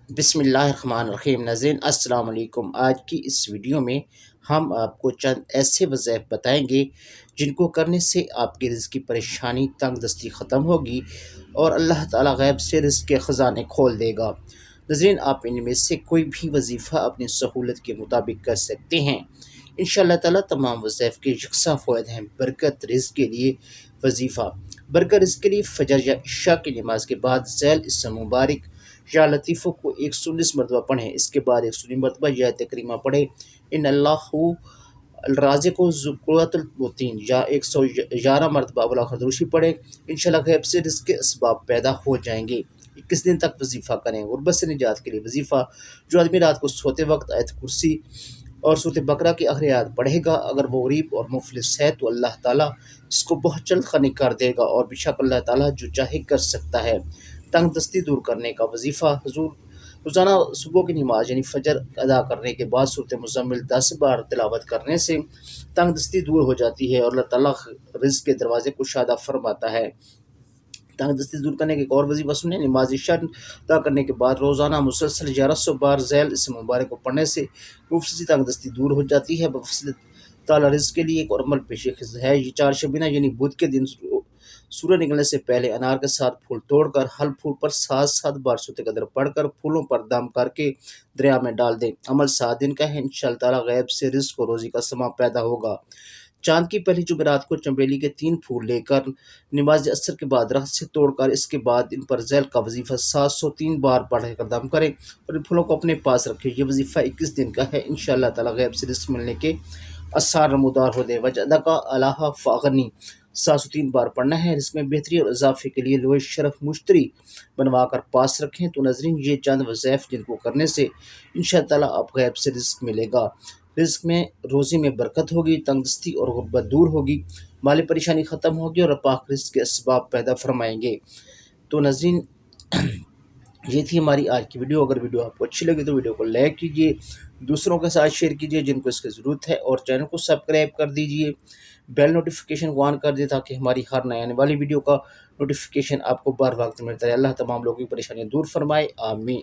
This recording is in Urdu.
بسم اللہ الرحمن الرحیم ناظرین السلام علیکم۔ آج کی اس ویڈیو میں ہم آپ کو چند ایسے وظائف بتائیں گے جن کو کرنے سے آپ کے رزق کی پریشانی تنگ دستی ختم ہوگی اور اللہ تعالیٰ غیب سے رزق کے خزانے کھول دے گا۔ ناظرین، آپ ان میں سے کوئی بھی وظیفہ اپنی سہولت کے مطابق کر سکتے ہیں۔ انشاءاللہ تعالیٰ تمام وظائف کے یکساں فوائد ہیں۔ برکت رزق کے لیے وظیفہ۔ برکت رزق کے لیے فجر یا عشاء کی نماز کے بعد ذیل اسم مبارک یا لطیفوں کو 119 مرتبہ پڑھیں۔ اس کے بعد 119 مرتبہ یا آیت کریمہ پڑھیں، ان اللہ الرازق ذو القوۃ المتین، یا 111 مرتبہ ابوالآخر دروشی پڑھیں۔ انشاءاللہ غیب سے رزق کے اسباب پیدا ہو جائیں گے۔ 21 دن تک وظیفہ کریں۔ غربت سے نجات کے لیے وظیفہ۔ جو آدمی رات کو سوتے وقت آیت کرسی اور سورۃ بقرہ کی آخری آیت پڑھے گا، اگر وہ غریب اور مفلس ہے تو اللہ تعالیٰ اس کو بہت جلد غنی کر دے گا، اور بے شک اللہ تعالیٰ جو چاہے کر سکتا ہے۔ تنگ دستی دور کرنے کا وظیفہ۔ حضور روزانہ صبح کی نماز یعنی فجر ادا کرنے کے بعد سورۃ مزمل 10 بار تلاوت کرنے سے تنگ دستی دور ہو جاتی ہے اور اللہ تعالیٰ رزق کے دروازے کشادہ فرماتا ہے۔ تنگ دستی دور کرنے کے ایک اور وظیفہ سنیں۔ نماز عشاء ادا کرنے کے بعد روزانہ مسلسل 1100 بار ذیل اسم مبارک کو پڑھنے سے مفلسی تنگ دستی دور ہو جاتی ہے۔ بفضل تعالیٰ رزق کے لیے ایک اور عمل پیش خدمت ہے۔ یہ 4 شبینہ یعنی بدھ کے دن سورج نکلنے سے پہلے انار کے ساتھ پھول توڑ کر حل پھول پر 7 بار سورۃ قدر پڑھ کر پھولوں پر دم کر کے دریا میں ڈال دیں۔ عمل 7 دن کا ہے۔ انشاءاللہ تعالیٰ غیب سے رزق و روزی کا سماں پیدا ہوگا۔ چاند کی پہلی جمعرات کو چنبیلی کے 3 پھول لے کر نماز عصر کے بعد درخت سے توڑ کر اس کے بعد ان پر ذیل کا وظیفہ 703 بار پڑھ کر دم کریں اور ان پھولوں کو اپنے پاس رکھیں۔ یہ وظیفہ 21 دن کا ہے۔ انشاءاللہ تعالیٰ غیب سے رزق ملنے کے آثار نمودار ہو دے۔ وجدک الہ فاغنی 703 بار پڑھنا ہے۔ رزق میں بہتری اور اضافے کے لیے لوح شرف مشتری بنوا کر پاس رکھیں۔ تو ناظرین، یہ چند وظائف جن کو کرنے سے انشاءاللہ تعالیٰ آپ غیب سے رزق ملے گا۔ رزق میں روزی میں برکت ہوگی، تنگ دستی اور غربت دور ہوگی، مالی پریشانی ختم ہوگی اور پاک رزق کے اسباب پیدا فرمائیں گے۔ تو ناظرین، یہ تھی ہماری آج کی ویڈیو۔ اگر ویڈیو آپ کو اچھی لگی تو ویڈیو کو لائک کیجیے، دوسروں کے ساتھ شیئر کیجیے جن کو اس کی ضرورت ہے، اور چینل کو سبسکرائب کر دیجیے، بیل نوٹیفیکیشن کو آن کر دیں تاکہ ہماری ہر نئے آنے والی ویڈیو کا نوٹیفیکیشن آپ کو بر وقت ملتا رہے۔ اللہ تمام لوگوں کی پریشانیاں دور فرمائے، آمین۔